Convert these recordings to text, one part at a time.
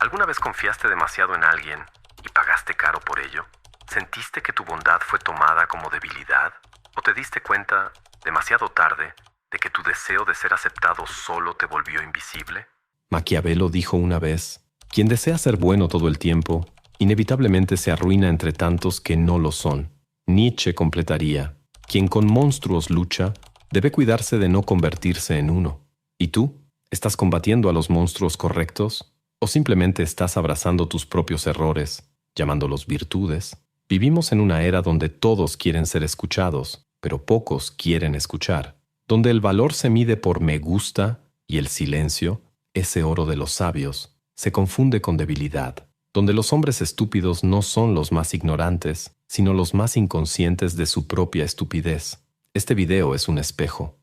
¿Alguna vez confiaste demasiado en alguien y pagaste caro por ello? ¿Sentiste que tu bondad fue tomada como debilidad? ¿O te diste cuenta, demasiado tarde, de que tu deseo de ser aceptado solo te volvió invisible? Maquiavelo dijo una vez: quien desea ser bueno todo el tiempo, inevitablemente se arruina entre tantos que no lo son. Nietzsche completaría: quien con monstruos lucha, debe cuidarse de no convertirse en uno. ¿Y tú? ¿Estás combatiendo a los monstruos correctos? ¿O simplemente estás abrazando tus propios errores, llamándolos virtudes? Vivimos en una era donde todos quieren ser escuchados, pero pocos quieren escuchar, donde el valor se mide por me gusta y el silencio, ese oro de los sabios, se confunde con debilidad, donde los hombres estúpidos no son los más ignorantes, sino los más inconscientes de su propia estupidez. Este video es un espejo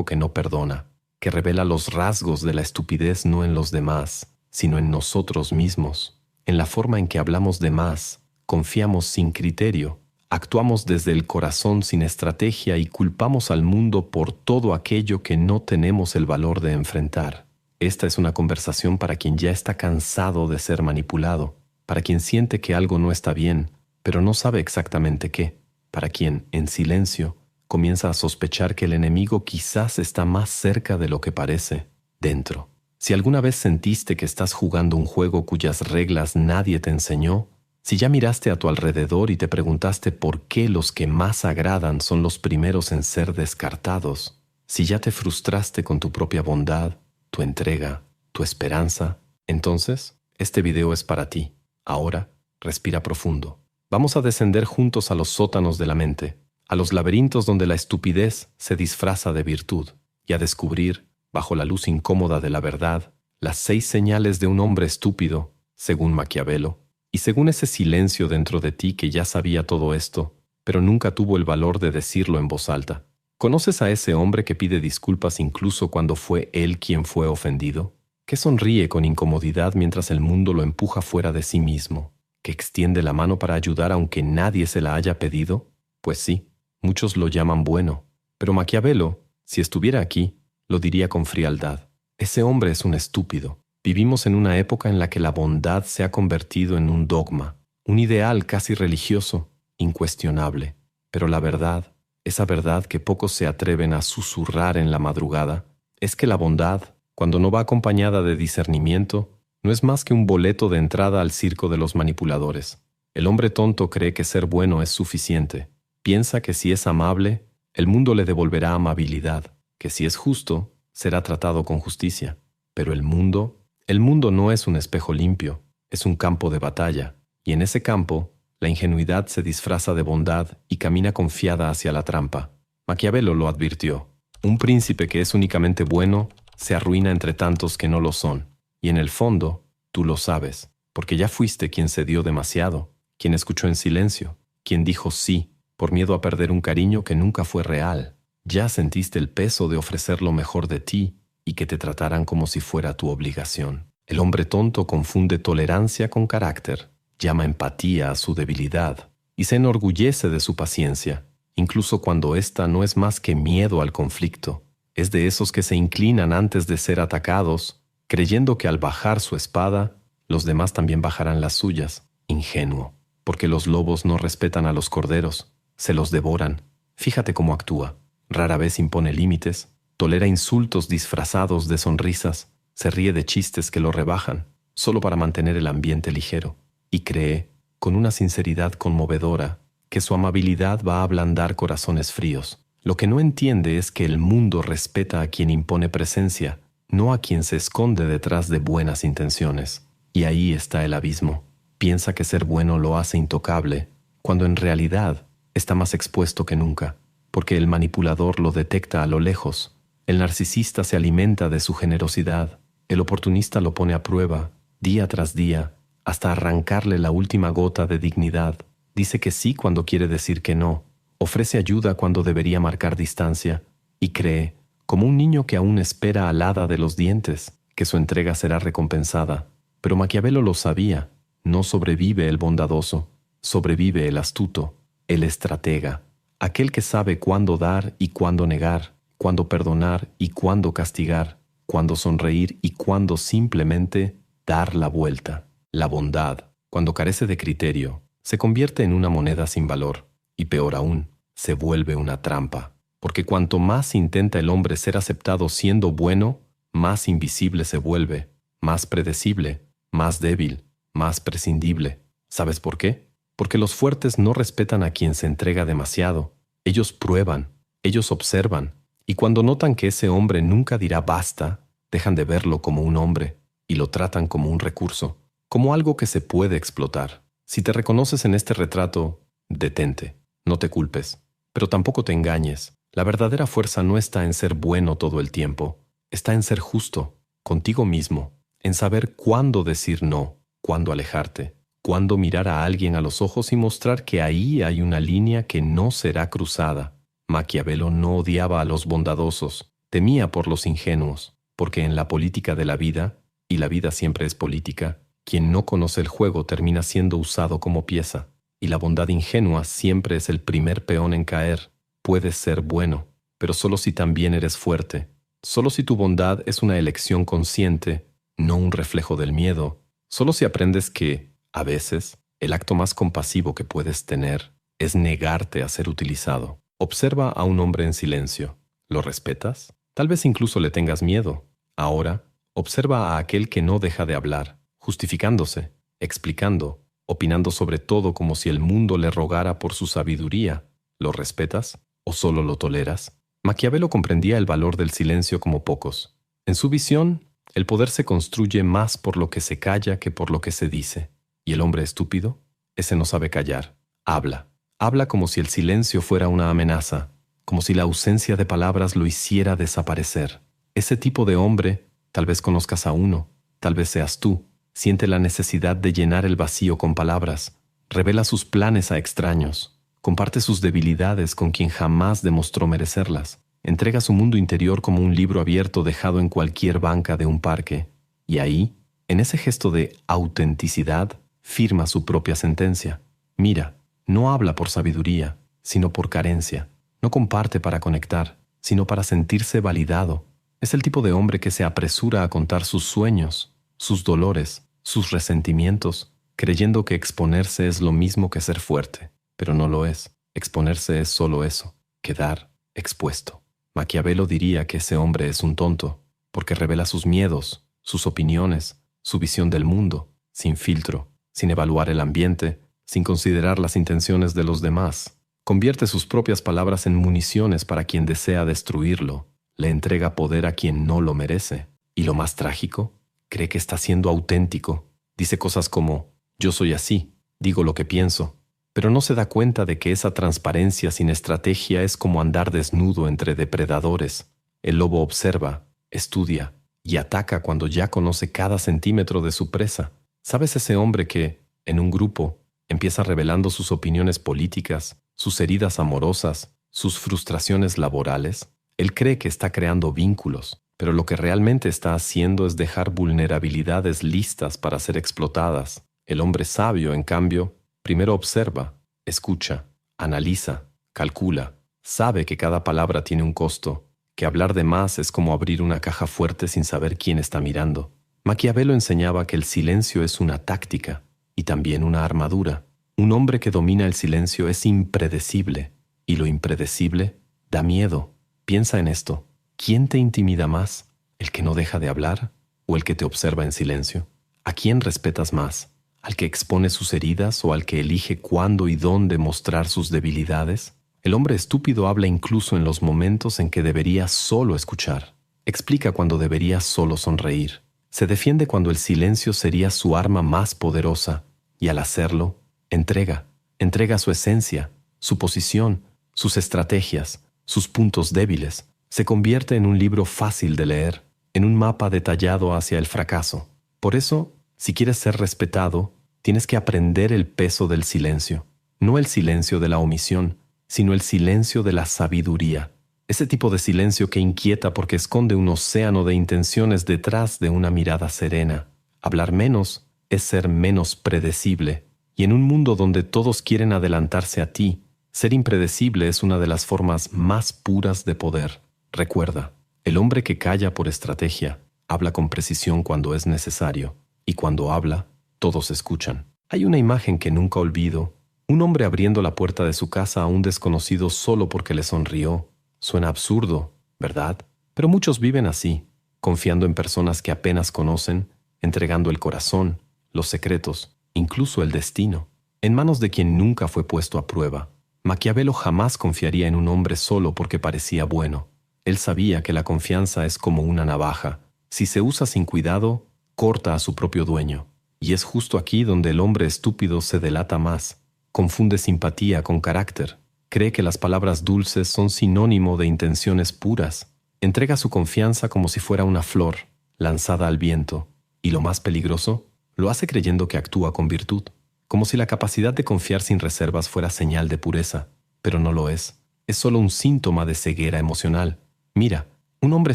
que no perdona, que revela los rasgos de la estupidez no en los demás, sino en nosotros mismos, en la forma en que hablamos de más, confiamos sin criterio, actuamos desde el corazón sin estrategia y culpamos al mundo por todo aquello que no tenemos el valor de enfrentar. Esta es una conversación para quien ya está cansado de ser manipulado, para quien siente que algo no está bien, pero no sabe exactamente qué, para quien, en silencio, comienza a sospechar que el enemigo quizás está más cerca de lo que parece, dentro. Si alguna vez sentiste que estás jugando un juego cuyas reglas nadie te enseñó, si ya miraste a tu alrededor y te preguntaste por qué los que más agradan son los primeros en ser descartados, si ya te frustraste con tu propia bondad, tu entrega, tu esperanza, entonces este video es para ti. Ahora, respira profundo. Vamos a descender juntos a los sótanos de la mente, a los laberintos donde la estupidez se disfraza de virtud, y a descubrir, bajo la luz incómoda de la verdad, las 6 señales de un hombre estúpido, según Maquiavelo, y según ese silencio dentro de ti que ya sabía todo esto, pero nunca tuvo el valor de decirlo en voz alta. ¿Conoces a ese hombre que pide disculpas incluso cuando fue él quien fue ofendido? Que sonríe con incomodidad mientras el mundo lo empuja fuera de sí mismo, que extiende la mano para ayudar aunque nadie se la haya pedido. Pues sí, muchos lo llaman bueno, pero Maquiavelo, si estuviera aquí, lo diría con frialdad. Ese hombre es un estúpido. Vivimos en una época en la que la bondad se ha convertido en un dogma, un ideal casi religioso, incuestionable. Pero la verdad, esa verdad que pocos se atreven a susurrar en la madrugada, es que la bondad, cuando no va acompañada de discernimiento, no es más que un boleto de entrada al circo de los manipuladores. El hombre tonto cree que ser bueno es suficiente. Piensa que si es amable, el mundo le devolverá amabilidad, que si es justo, será tratado con justicia. Pero el mundo no es un espejo limpio, es un campo de batalla, y en ese campo, la ingenuidad se disfraza de bondad y camina confiada hacia la trampa. Maquiavelo lo advirtió. Un príncipe que es únicamente bueno se arruina entre tantos que no lo son. Y en el fondo, tú lo sabes, porque ya fuiste quien cedió demasiado, quien escuchó en silencio, quien dijo sí, por miedo a perder un cariño que nunca fue real. Ya sentiste el peso de ofrecer lo mejor de ti y que te trataran como si fuera tu obligación. El hombre tonto confunde tolerancia con carácter, llama empatía a su debilidad y se enorgullece de su paciencia, incluso cuando ésta no es más que miedo al conflicto. Es de esos que se inclinan antes de ser atacados, creyendo que al bajar su espada, los demás también bajarán las suyas. Ingenuo, porque los lobos no respetan a los corderos, se los devoran. Fíjate cómo actúa. Rara vez impone límites, tolera insultos disfrazados de sonrisas, se ríe de chistes que lo rebajan, solo para mantener el ambiente ligero, y cree, con una sinceridad conmovedora, que su amabilidad va a ablandar corazones fríos. Lo que no entiende es que el mundo respeta a quien impone presencia, no a quien se esconde detrás de buenas intenciones. Y ahí está el abismo. Piensa que ser bueno lo hace intocable, cuando en realidad está más expuesto que nunca, porque el manipulador lo detecta a lo lejos. El narcisista se alimenta de su generosidad, el oportunista lo pone a prueba, día tras día, hasta arrancarle la última gota de dignidad. Dice que sí cuando quiere decir que no, ofrece ayuda cuando debería marcar distancia, y cree, como un niño que aún espera al hada de los dientes, que su entrega será recompensada. Pero Maquiavelo lo sabía. No sobrevive el bondadoso, sobrevive el astuto, el estratega, aquel que sabe cuándo dar y cuándo negar, cuándo perdonar y cuándo castigar, cuándo sonreír y cuándo simplemente dar la vuelta. La bondad, cuando carece de criterio, se convierte en una moneda sin valor, y peor aún, se vuelve una trampa. Porque cuanto más intenta el hombre ser aceptado siendo bueno, más invisible se vuelve, más predecible, más débil, más prescindible. ¿Sabes por qué? Porque los fuertes no respetan a quien se entrega demasiado. Ellos prueban, ellos observan, y cuando notan que ese hombre nunca dirá basta, dejan de verlo como un hombre y lo tratan como un recurso, como algo que se puede explotar. Si te reconoces en este retrato, detente, no te culpes, pero tampoco te engañes. La verdadera fuerza no está en ser bueno todo el tiempo, está en ser justo, contigo mismo, en saber cuándo decir no, cuándo alejarte, cuándo mirar a alguien a los ojos y mostrar que ahí hay una línea que no será cruzada. Maquiavelo no odiaba a los bondadosos, temía por los ingenuos, porque en la política de la vida, y la vida siempre es política, quien no conoce el juego termina siendo usado como pieza, y la bondad ingenua siempre es el primer peón en caer. Puedes ser bueno, pero solo si también eres fuerte, solo si tu bondad es una elección consciente, no un reflejo del miedo, solo si aprendes que, a veces, el acto más compasivo que puedes tener es negarte a ser utilizado. Observa a un hombre en silencio. ¿Lo respetas? Tal vez incluso le tengas miedo. Ahora, observa a aquel que no deja de hablar, justificándose, explicando, opinando sobre todo como si el mundo le rogara por su sabiduría. ¿Lo respetas o solo lo toleras? Maquiavelo comprendía el valor del silencio como pocos. En su visión, el poder se construye más por lo que se calla que por lo que se dice. ¿Y el hombre estúpido? Ese no sabe callar. Habla. Habla como si el silencio fuera una amenaza, como si la ausencia de palabras lo hiciera desaparecer. Ese tipo de hombre, tal vez conozcas a uno, tal vez seas tú, siente la necesidad de llenar el vacío con palabras, revela sus planes a extraños, comparte sus debilidades con quien jamás demostró merecerlas, entrega su mundo interior como un libro abierto dejado en cualquier banca de un parque, y ahí, en ese gesto de autenticidad, firma su propia sentencia. Mira, no habla por sabiduría, sino por carencia. No comparte para conectar, sino para sentirse validado. Es el tipo de hombre que se apresura a contar sus sueños, sus dolores, sus resentimientos, creyendo que exponerse es lo mismo que ser fuerte. Pero no lo es. Exponerse es solo eso, quedar expuesto. Maquiavelo diría que ese hombre es un tonto, porque revela sus miedos, sus opiniones, su visión del mundo, sin filtro, sin evaluar el ambiente, sin considerar las intenciones de los demás. Convierte sus propias palabras en municiones para quien desea destruirlo. Le entrega poder a quien no lo merece. Y lo más trágico, cree que está siendo auténtico. Dice cosas como, yo soy así, digo lo que pienso. Pero no se da cuenta de que esa transparencia sin estrategia es como andar desnudo entre depredadores. El lobo observa, estudia y ataca cuando ya conoce cada centímetro de su presa. ¿Sabes ese hombre que, en un grupo, empieza revelando sus opiniones políticas, sus heridas amorosas, sus frustraciones laborales? Él cree que está creando vínculos, pero lo que realmente está haciendo es dejar vulnerabilidades listas para ser explotadas. El hombre sabio, en cambio, primero observa, escucha, analiza, calcula, sabe que cada palabra tiene un costo, que hablar de más es como abrir una caja fuerte sin saber quién está mirando. Maquiavelo enseñaba que el silencio es una táctica y también una armadura. Un hombre que domina el silencio es impredecible, y lo impredecible da miedo. Piensa en esto. ¿Quién te intimida más? ¿El que no deja de hablar o el que te observa en silencio? ¿A quién respetas más? ¿Al que expone sus heridas o al que elige cuándo y dónde mostrar sus debilidades? El hombre estúpido habla incluso en los momentos en que debería solo escuchar. Explica cuando debería solo sonreír. Se defiende cuando el silencio sería su arma más poderosa, y al hacerlo, entrega su esencia, su posición, sus estrategias, sus puntos débiles. Se convierte en un libro fácil de leer, en un mapa detallado hacia el fracaso. Por eso, si quieres ser respetado, tienes que aprender el peso del silencio. No el silencio de la omisión, sino el silencio de la sabiduría. Ese tipo de silencio que inquieta porque esconde un océano de intenciones detrás de una mirada serena. Hablar menos es ser menos predecible. Y en un mundo donde todos quieren adelantarse a ti, ser impredecible es una de las formas más puras de poder. Recuerda, el hombre que calla por estrategia, habla con precisión cuando es necesario, y cuando habla, todos escuchan. Hay una imagen que nunca olvido: un hombre abriendo la puerta de su casa a un desconocido solo porque le sonrió. Suena absurdo, ¿verdad? Pero muchos viven así, confiando en personas que apenas conocen, entregando el corazón, los secretos, incluso el destino, en manos de quien nunca fue puesto a prueba. Maquiavelo jamás confiaría en un hombre solo porque parecía bueno. Él sabía que la confianza es como una navaja. Si se usa sin cuidado, corta a su propio dueño. Y es justo aquí donde el hombre estúpido se delata más. Confunde simpatía con carácter. Cree que las palabras dulces son sinónimo de intenciones puras. Entrega su confianza como si fuera una flor, lanzada al viento. Y lo más peligroso, lo hace creyendo que actúa con virtud, como si la capacidad de confiar sin reservas fuera señal de pureza. Pero no lo es. Es solo un síntoma de ceguera emocional. Mira, un hombre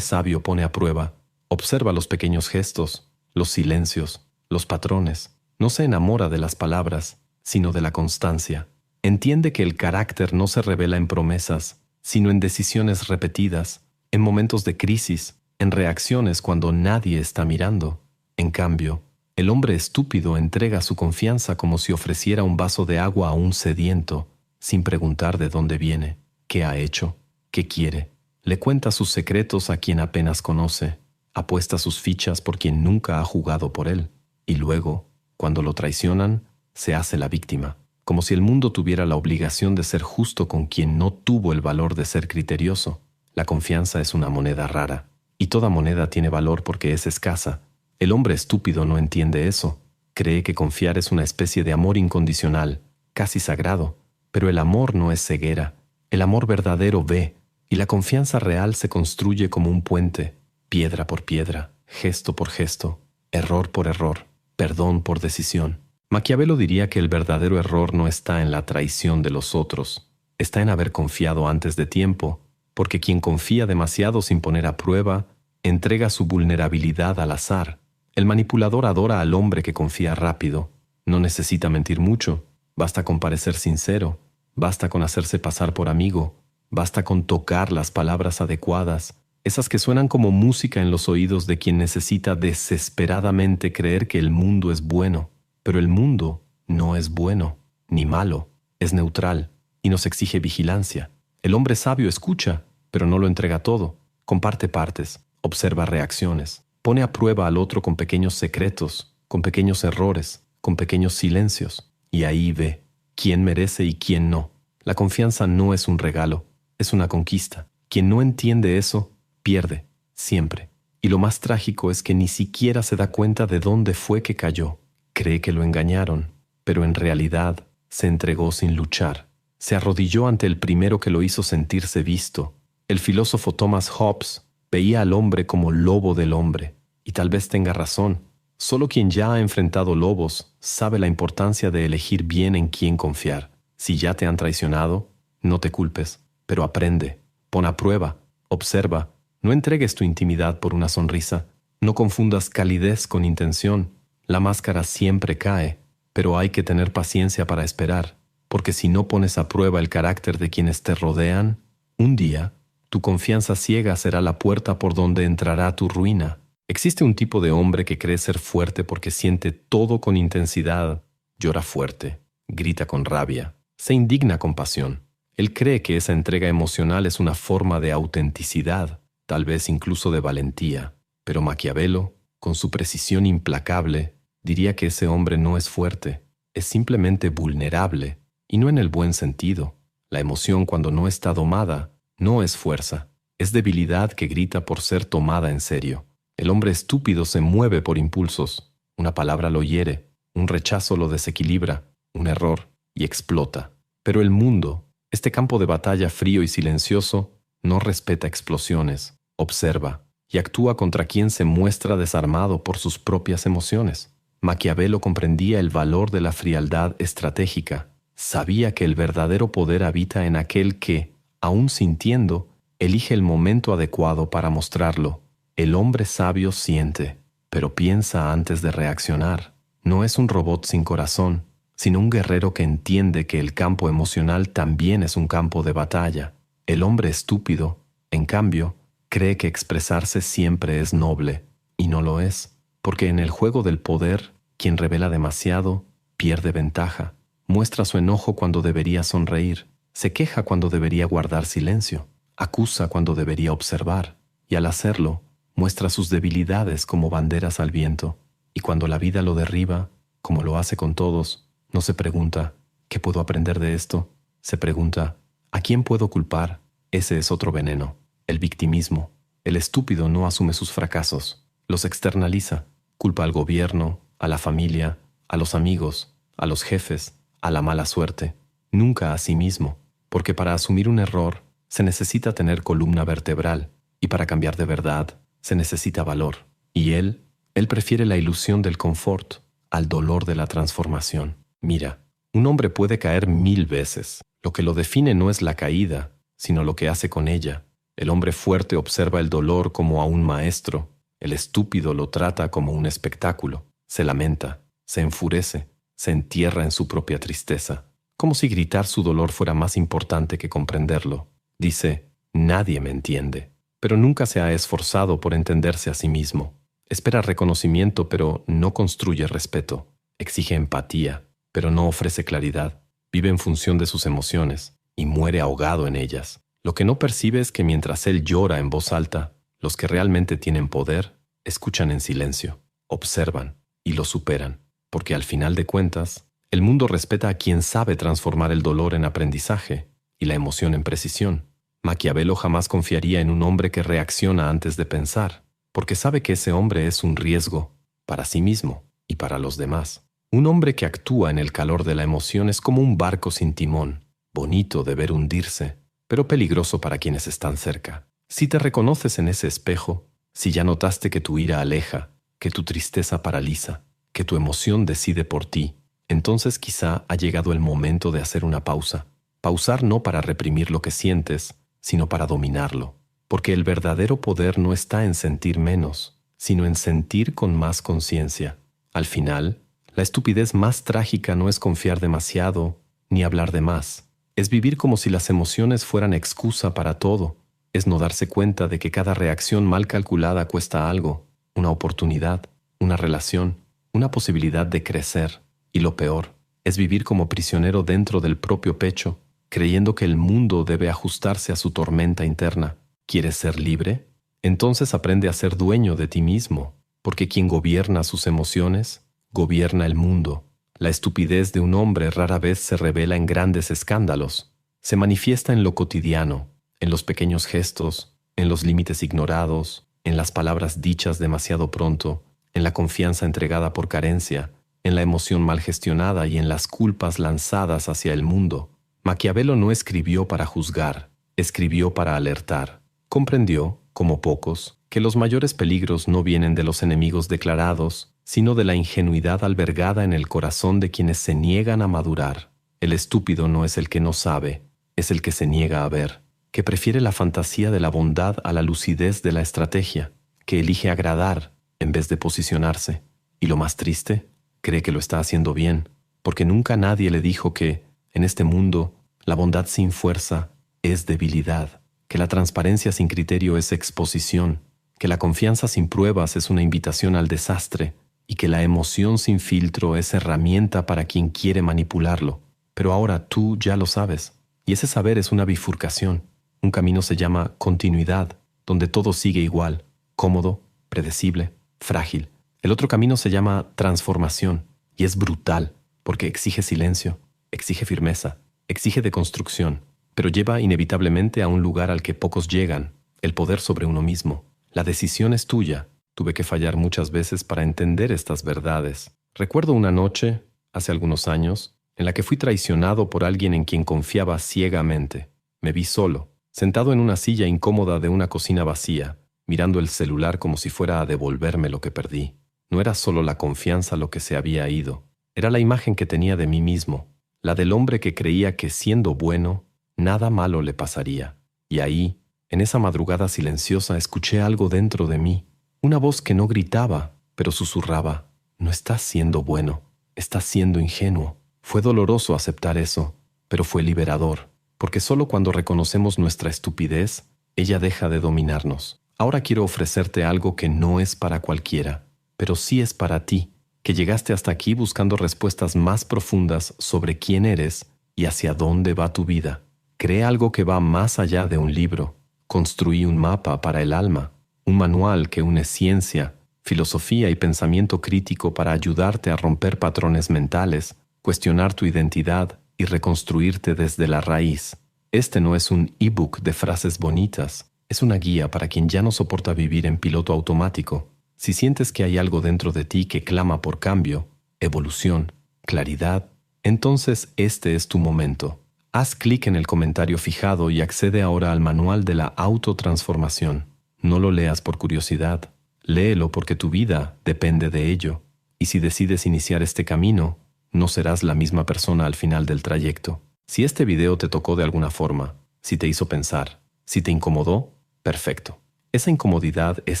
sabio pone a prueba. Observa los pequeños gestos, los silencios, los patrones. No se enamora de las palabras, sino de la constancia. Entiende que el carácter no se revela en promesas, sino en decisiones repetidas, en momentos de crisis, en reacciones cuando nadie está mirando. En cambio, el hombre estúpido entrega su confianza como si ofreciera un vaso de agua a un sediento, sin preguntar de dónde viene, qué ha hecho, qué quiere. Le cuenta sus secretos a quien apenas conoce, apuesta sus fichas por quien nunca ha jugado por él, y luego, cuando lo traicionan, se hace la víctima, como si el mundo tuviera la obligación de ser justo con quien no tuvo el valor de ser criterioso. La confianza es una moneda rara, y toda moneda tiene valor porque es escasa. El hombre estúpido no entiende eso. Cree que confiar es una especie de amor incondicional, casi sagrado, pero el amor no es ceguera. El amor verdadero ve, y la confianza real se construye como un puente, piedra por piedra, gesto por gesto, error por error, perdón por decisión. Maquiavelo diría que el verdadero error no está en la traición de los otros, está en haber confiado antes de tiempo, porque quien confía demasiado sin poner a prueba, entrega su vulnerabilidad al azar. El manipulador adora al hombre que confía rápido. No necesita mentir mucho, basta con parecer sincero, basta con hacerse pasar por amigo, basta con tocar las palabras adecuadas, esas que suenan como música en los oídos de quien necesita desesperadamente creer que el mundo es bueno. Pero el mundo no es bueno, ni malo, es neutral y nos exige vigilancia. El hombre sabio escucha, pero no lo entrega todo. Comparte partes, observa reacciones, pone a prueba al otro con pequeños secretos, con pequeños errores, con pequeños silencios. Y ahí ve quién merece y quién no. La confianza no es un regalo, es una conquista. Quien no entiende eso, pierde, siempre. Y lo más trágico es que ni siquiera se da cuenta de dónde fue que cayó. Cree que lo engañaron, pero en realidad se entregó sin luchar. Se arrodilló ante el primero que lo hizo sentirse visto. El filósofo Thomas Hobbes veía al hombre como lobo del hombre, y tal vez tenga razón. Solo quien ya ha enfrentado lobos sabe la importancia de elegir bien en quién confiar. Si ya te han traicionado, no te culpes, pero aprende, pon a prueba, observa. No entregues tu intimidad por una sonrisa. No confundas calidez con intención. La máscara siempre cae, pero hay que tener paciencia para esperar, porque si no pones a prueba el carácter de quienes te rodean, un día tu confianza ciega será la puerta por donde entrará tu ruina. Existe un tipo de hombre que cree ser fuerte porque siente todo con intensidad, llora fuerte, grita con rabia, se indigna con pasión. Él cree que esa entrega emocional es una forma de autenticidad, tal vez incluso de valentía, pero Maquiavelo, con su precisión implacable, diría que ese hombre no es fuerte, es simplemente vulnerable, y no en el buen sentido. La emoción cuando no está domada no es fuerza, es debilidad que grita por ser tomada en serio. El hombre estúpido se mueve por impulsos, una palabra lo hiere, un rechazo lo desequilibra, un error, y explota. Pero el mundo, este campo de batalla frío y silencioso, no respeta explosiones, observa, y actúa contra quien se muestra desarmado por sus propias emociones. Maquiavelo comprendía el valor de la frialdad estratégica. Sabía que el verdadero poder habita en aquel que, aun sintiendo, elige el momento adecuado para mostrarlo. El hombre sabio siente, pero piensa antes de reaccionar. No es un robot sin corazón, sino un guerrero que entiende que el campo emocional también es un campo de batalla. El hombre estúpido, en cambio, cree que expresarse siempre es noble, y no lo es. porque en el juego del poder, quien revela demasiado, pierde ventaja, muestra su enojo cuando debería sonreír, se queja cuando debería guardar silencio, acusa cuando debería observar, y al hacerlo, muestra sus debilidades como banderas al viento, y cuando la vida lo derriba, como lo hace con todos, no se pregunta, ¿qué puedo aprender de esto? Se pregunta, ¿a quién puedo culpar? Ese es otro veneno, el victimismo. El estúpido no asume sus fracasos, los externaliza, culpa al gobierno, a la familia, a los amigos, a los jefes, a la mala suerte, nunca a sí mismo, porque para asumir un error se necesita tener columna vertebral, y para cambiar de verdad se necesita valor. Y él prefiere la ilusión del confort al dolor de la transformación. Mira, un hombre puede caer 1000 veces. Lo que lo define no es la caída, sino lo que hace con ella. El hombre fuerte observa el dolor como a un maestro. El estúpido lo trata como un espectáculo. Se lamenta, se enfurece, se entierra en su propia tristeza, como si gritar su dolor fuera más importante que comprenderlo. Dice, nadie me entiende, pero nunca se ha esforzado por entenderse a sí mismo. Espera reconocimiento, pero no construye respeto. Exige empatía, pero no ofrece claridad. Vive en función de sus emociones y muere ahogado en ellas. Lo que no percibe es que mientras él llora en voz alta, los que realmente tienen poder escuchan en silencio, observan y lo superan, porque al final de cuentas, el mundo respeta a quien sabe transformar el dolor en aprendizaje y la emoción en precisión. Maquiavelo jamás confiaría en un hombre que reacciona antes de pensar, porque sabe que ese hombre es un riesgo para sí mismo y para los demás. Un hombre que actúa en el calor de la emoción es como un barco sin timón, bonito de ver hundirse, pero peligroso para quienes están cerca. Si te reconoces en ese espejo, si ya notaste que tu ira aleja, que tu tristeza paraliza, que tu emoción decide por ti, entonces quizá ha llegado el momento de hacer una pausa. Pausar no para reprimir lo que sientes, sino para dominarlo, porque el verdadero poder no está en sentir menos, sino en sentir con más conciencia. Al final, la estupidez más trágica no es confiar demasiado ni hablar de más. Es vivir como si las emociones fueran excusa para todo. Es no darse cuenta de que cada reacción mal calculada cuesta algo, una oportunidad, una relación, una posibilidad de crecer. Y lo peor, es vivir como prisionero dentro del propio pecho, creyendo que el mundo debe ajustarse a su tormenta interna. ¿Quieres ser libre? Entonces aprende a ser dueño de ti mismo, porque quien gobierna sus emociones, gobierna el mundo. La estupidez de un hombre rara vez se revela en grandes escándalos. Se manifiesta en lo cotidiano, en los pequeños gestos, en los límites ignorados, en las palabras dichas demasiado pronto, en la confianza entregada por carencia, en la emoción mal gestionada y en las culpas lanzadas hacia el mundo. Maquiavelo no escribió para juzgar, escribió para alertar. Comprendió, como pocos, que los mayores peligros no vienen de los enemigos declarados, sino de la ingenuidad albergada en el corazón de quienes se niegan a madurar. El estúpido no es el que no sabe, es el que se niega a ver, que prefiere la fantasía de la bondad a la lucidez de la estrategia, que elige agradar en vez de posicionarse. Y lo más triste, cree que lo está haciendo bien, porque nunca nadie le dijo que, en este mundo, la bondad sin fuerza es debilidad, que la transparencia sin criterio es exposición, que la confianza sin pruebas es una invitación al desastre y que la emoción sin filtro es herramienta para quien quiere manipularlo. Pero ahora tú ya lo sabes, y ese saber es una bifurcación. Un camino se llama continuidad, donde todo sigue igual, cómodo, predecible, frágil. El otro camino se llama transformación, y es brutal, porque exige silencio, exige firmeza, exige deconstrucción, pero lleva inevitablemente a un lugar al que pocos llegan, el poder sobre uno mismo. La decisión es tuya. Tuve que fallar muchas veces para entender estas verdades. Recuerdo una noche, hace algunos años, en la que fui traicionado por alguien en quien confiaba ciegamente. Me vi solo, sentado en una silla incómoda de una cocina vacía, mirando el celular como si fuera a devolverme lo que perdí. No era solo la confianza lo que se había ido, era la imagen que tenía de mí mismo, la del hombre que creía que siendo bueno, nada malo le pasaría. Y ahí, en esa madrugada silenciosa, escuché algo dentro de mí, una voz que no gritaba, pero susurraba, no estás siendo bueno, estás siendo ingenuo. Fue doloroso aceptar eso, pero fue liberador, porque solo cuando reconocemos nuestra estupidez, ella deja de dominarnos. Ahora quiero ofrecerte algo que no es para cualquiera, pero sí es para ti, que llegaste hasta aquí buscando respuestas más profundas sobre quién eres y hacia dónde va tu vida. Crea algo que va más allá de un libro. Construí un mapa para el alma, un manual que une ciencia, filosofía y pensamiento crítico para ayudarte a romper patrones mentales, cuestionar tu identidad y reconstruirte desde la raíz. Este no es un ebook de frases bonitas, es una guía para quien ya no soporta vivir en piloto automático. Si sientes que hay algo dentro de ti que clama por cambio, evolución, claridad, entonces este es tu momento. Haz clic en el comentario fijado y accede ahora al manual de la autotransformación. No lo leas por curiosidad, léelo porque tu vida depende de ello. Y si decides iniciar este camino, no serás la misma persona al final del trayecto. Si este video te tocó de alguna forma, si te hizo pensar, si te incomodó, perfecto. Esa incomodidad es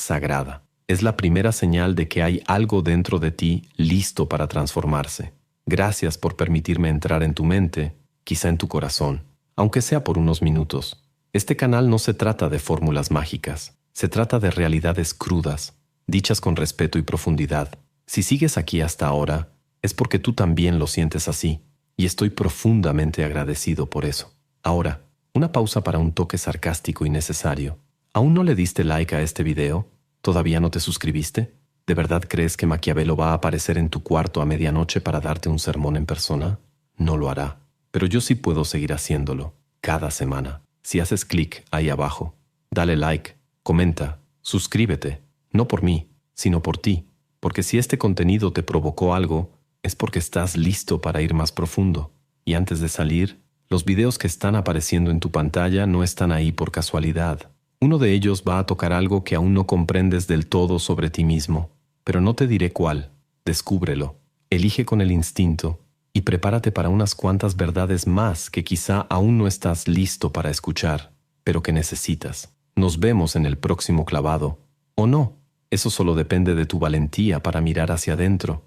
sagrada. Es la primera señal de que hay algo dentro de ti listo para transformarse. Gracias por permitirme entrar en tu mente, quizá en tu corazón, aunque sea por unos minutos. Este canal no se trata de fórmulas mágicas, se trata de realidades crudas, dichas con respeto y profundidad. Si sigues aquí hasta ahora, es porque tú también lo sientes así, y estoy profundamente agradecido por eso. Ahora, una pausa para un toque sarcástico y necesario. ¿Aún no le diste like a este video? ¿Todavía no te suscribiste? ¿De verdad crees que Maquiavelo va a aparecer en tu cuarto a medianoche para darte un sermón en persona? No lo hará. Pero yo sí puedo seguir haciéndolo, cada semana. Si haces clic ahí abajo, dale like, comenta, suscríbete. No por mí, sino por ti. Porque si este contenido te provocó algo, es porque estás listo para ir más profundo. Y antes de salir, los videos que están apareciendo en tu pantalla no están ahí por casualidad. Uno de ellos va a tocar algo que aún no comprendes del todo sobre ti mismo. Pero no te diré cuál. Descúbrelo. Elige con el instinto. Y prepárate para unas cuantas verdades más que quizá aún no estás listo para escuchar, pero que necesitas. Nos vemos en el próximo clavado. ¿O no? Eso solo depende de tu valentía para mirar hacia adentro.